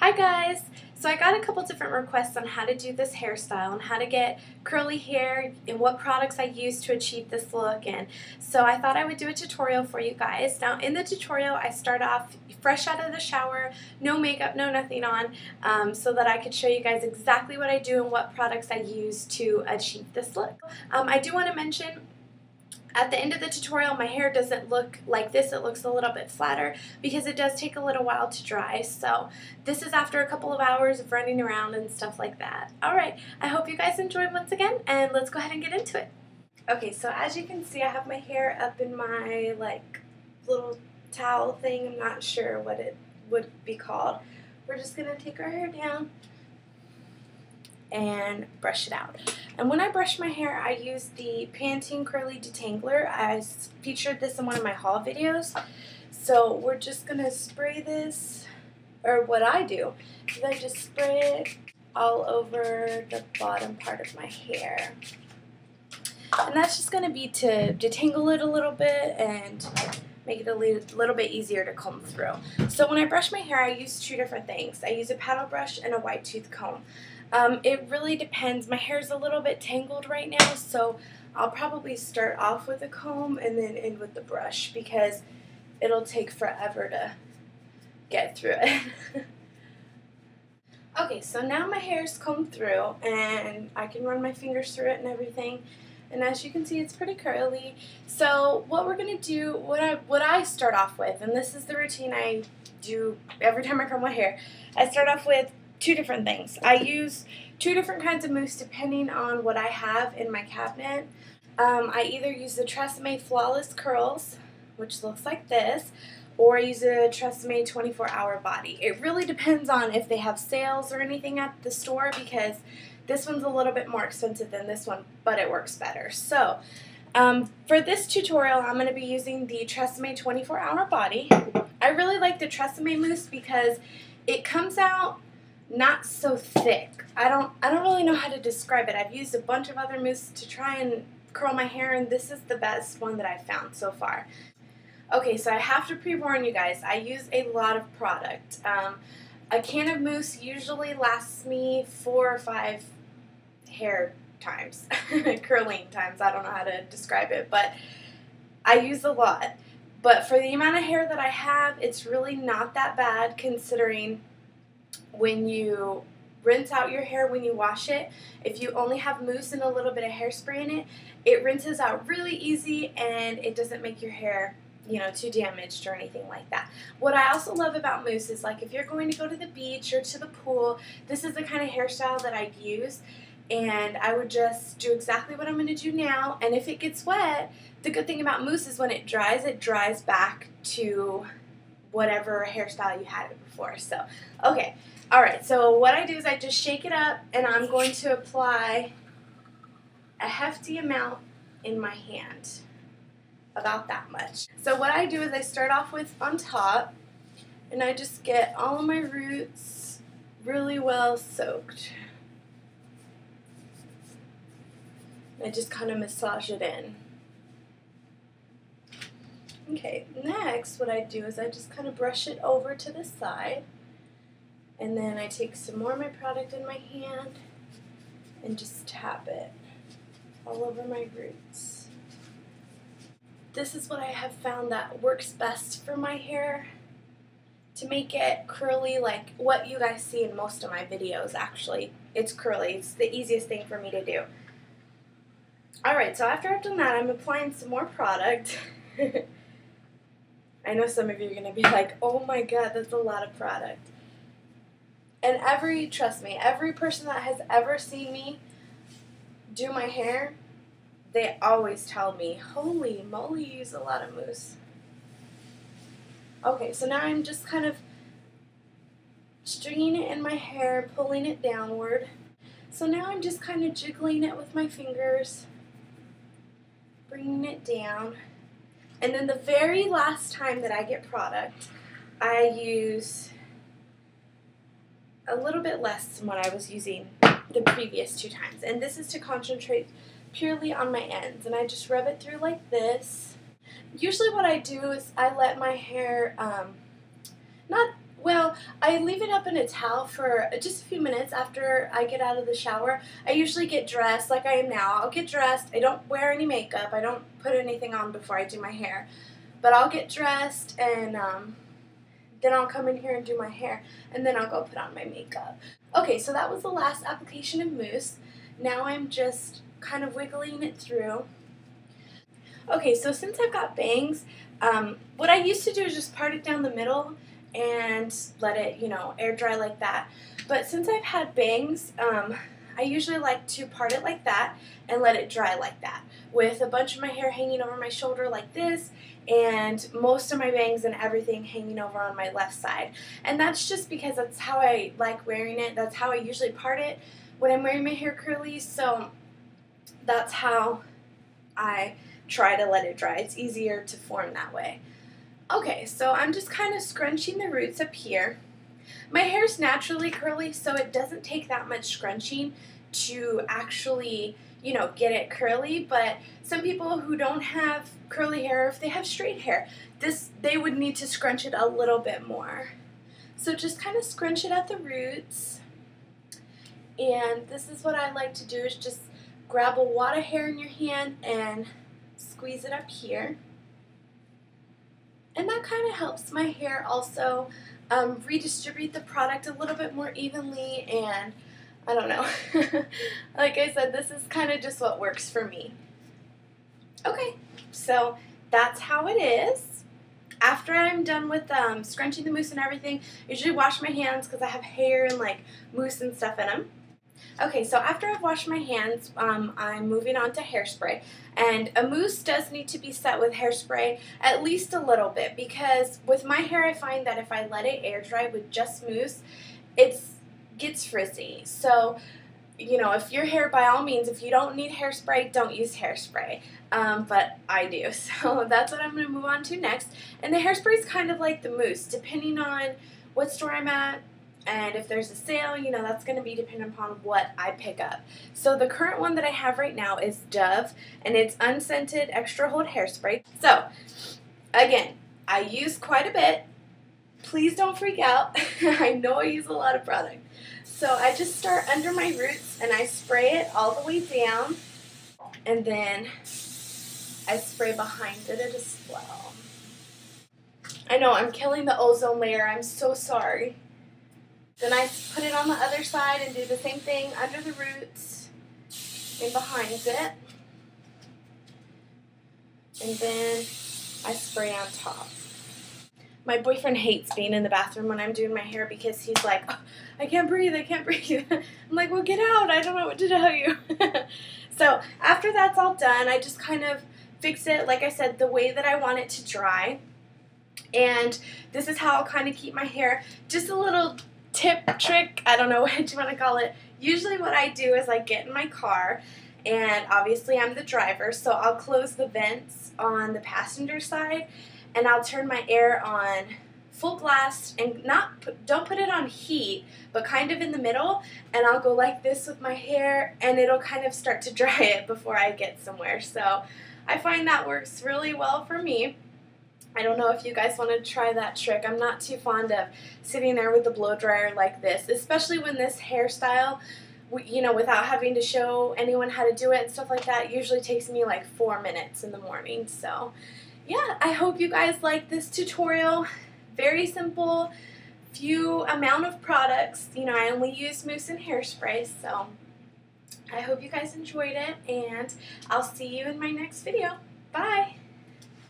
Hi guys! So I got a couple different requests on how to do this hairstyle and how to get curly hair and what products I use to achieve this look. And so I thought I would do a tutorial for you guys. Now in the tutorial I start off fresh out of the shower, no makeup, no nothing on, so that I could show you guys exactly what I do and what products I use to achieve this look. I do want to mention, at the end of the tutorial, my hair doesn't look like this. It looks a little bit flatter because it does take a little while to dry. So this is after a couple of hours of running around and stuff like that. Alright, I hope you guys enjoyed once again, and let's go ahead and get into it. Okay, so as you can see, I have my hair up in my little towel thing. I'm not sure what it would be called. We're just going to take our hair down and brush it out. And when I brush my hair, I use the Pantene Curly Detangler. I featured this in one of my haul videos. So we're just going to spray this, or what I do is I just spray it all over the bottom part of my hair. And that's just going to be to detangle it a little bit and make it a little bit easier to comb through. So when I brush my hair, I use two different things. I use a paddle brush and a wide tooth comb. It really depends. My hair's a little bit tangled right now, so I'll probably start off with a comb and then end with the brush because it'll take forever to get through it. Okay, so now my hair's combed through and I can run my fingers through it and everything. And as you can see, it's pretty curly. So what we're going to do, what I start off with, and this is the routine I do every time I curl my hair, I start off with two different things. I use two different kinds of mousse depending on what I have in my cabinet. I either use the TRESemmé Flawless Curls, which looks like this, or I use a TRESemmé 24-Hour Body. It really depends on if they have sales or anything at the store, because this one's a little bit more expensive than this one, but it works better. So for this tutorial, I'm going to be using the TRESemmé 24-Hour Body. I really like the TRESemmé mousse because it comes out not so thick. I don't really know how to describe it. I've used a bunch of other mousse to try and curl my hair, and this is the best one that I've found so far. Okay, so I have to pre-warn you guys, I use a lot of product. A can of mousse usually lasts me 4 or 5 hair times, curling times. I don't know how to describe it, but I use a lot. But for the amount of hair that I have, it's really not that bad, considering when you rinse out your hair when you wash it, if you only have mousse and a little bit of hairspray in it, it rinses out really easy and it doesn't make your hair, too damaged or anything like that. What I also love about mousse is, if you're going to go to the beach or to the pool, this is the kind of hairstyle that I'd use, and I would just do exactly what I'm going to do now. And if it gets wet, the good thing about mousse is when it dries back to whatever hairstyle you had it before. So, okay. Alright, so what I do is I just shake it up, and I'm going to apply a hefty amount in my hand. About that much. So what I do is I start off with on top, and I just get all of my roots really well soaked. I just kind of massage it in. Okay, next what I do is I just kind of brush it over to the side, and then I take some more of my product in my hand and just tap it all over my roots. This is what I have found that works best for my hair to make it curly, like what you guys see in most of my videos. Actually, it's curly. It's the easiest thing for me to do. Alright, so after I've done that, I'm applying some more product. I know some of you are going to be like, oh my god, that's a lot of product. And trust me, every person that has ever seen me do my hair, they always tell me, holy moly, you use a lot of mousse. Okay, so now I'm just kind of stringing it in my hair, pulling it downward. So now I'm just kind of jiggling it with my fingers, bringing it down. And then the very last time that I get product, I use a little bit less than what I was using the previous 2 times. And this is to concentrate purely on my ends. And I just rub it through like this. Usually what I do is I let my hair not Well, I leave it up in a towel for just a few minutes after I get out of the shower. I usually get dressed like I am now. I'll get dressed. I don't wear any makeup. I don't put anything on before I do my hair. But I'll get dressed and then I'll come in here and do my hair. And then I'll go put on my makeup. Okay, so that was the last application of mousse. Now I'm just kind of wiggling it through. Okay, so since I've got bangs, what I used to do is just part it down the middle and let it, air dry like that. But since I've had bangs, I usually like to part it like that and let it dry like that, with a bunch of my hair hanging over my shoulder like this, and most of my bangs and everything hanging over on my left side. And that's just because that's how I like wearing it. That's how I usually part it when I'm wearing my hair curly, so that's how I try to let it dry. It's easier to form that way. Okay, so I'm just kind of scrunching the roots up here. My hair's naturally curly, so it doesn't take that much scrunching to actually, get it curly, but some people who don't have curly hair, if they have straight hair, they would need to scrunch it a little bit more. So just kind of scrunch it at the roots. And this is what I like to do, is just grab a wad of hair in your hand and squeeze it up here. And that kind of helps my hair also redistribute the product a little bit more evenly, and I don't know. Like I said, this is kind of just what works for me. Okay, so that's how it is. After I'm done with scrunching the mousse and everything, I usually wash my hands because I have hair and like mousse and stuff in them. Okay, so after I've washed my hands, I'm moving on to hairspray. And a mousse does need to be set with hairspray at least a little bit, because with my hair I find that if I let it air dry with just mousse, it gets frizzy. So, if your hair, by all means, if you don't need hairspray, don't use hairspray. But I do, so that's what I'm going to move on to next. And the hairspray is kind of like the mousse, depending on what store I'm at. And if there's a sale, that's going to be dependent upon what I pick up. So the current one that I have right now is Dove, and it's unscented extra hold hairspray. So, again, I use quite a bit. Please don't freak out. I know I use a lot of product. So I just start under my roots and I spray it all the way down. And then I spray behind it as well. I know, I'm killing the ozone layer. I'm so sorry. Then I put it on the other side and do the same thing under the roots and behind it. And then I spray on top. My boyfriend hates being in the bathroom when I'm doing my hair because he's like, oh, I can't breathe, I can't breathe. I'm like, well, get out, I don't know what to tell you. So after that's all done, I just kind of fix it, like I said, the way that I want it to dry. And this is how I'll kind of keep my hair just a little tip, trick, I don't know what you want to call it. Usually what I do is I get in my car, and obviously I'm the driver, so I'll close the vents on the passenger side, and I'll turn my air on full blast, and don't put it on heat, but kind of in the middle, and I'll go like this with my hair, and it'll kind of start to dry it before I get somewhere. So I find that works really well for me. I don't know if you guys want to try that trick. I'm not too fond of sitting there with the blow dryer like this, especially when this hairstyle, without having to show anyone how to do it and stuff like that, usually takes me like 4 minutes in the morning. So yeah, I hope you guys like this tutorial. Very simple, few amount of products. I only use mousse and hairspray, so I hope you guys enjoyed it, and I'll see you in my next video. Bye!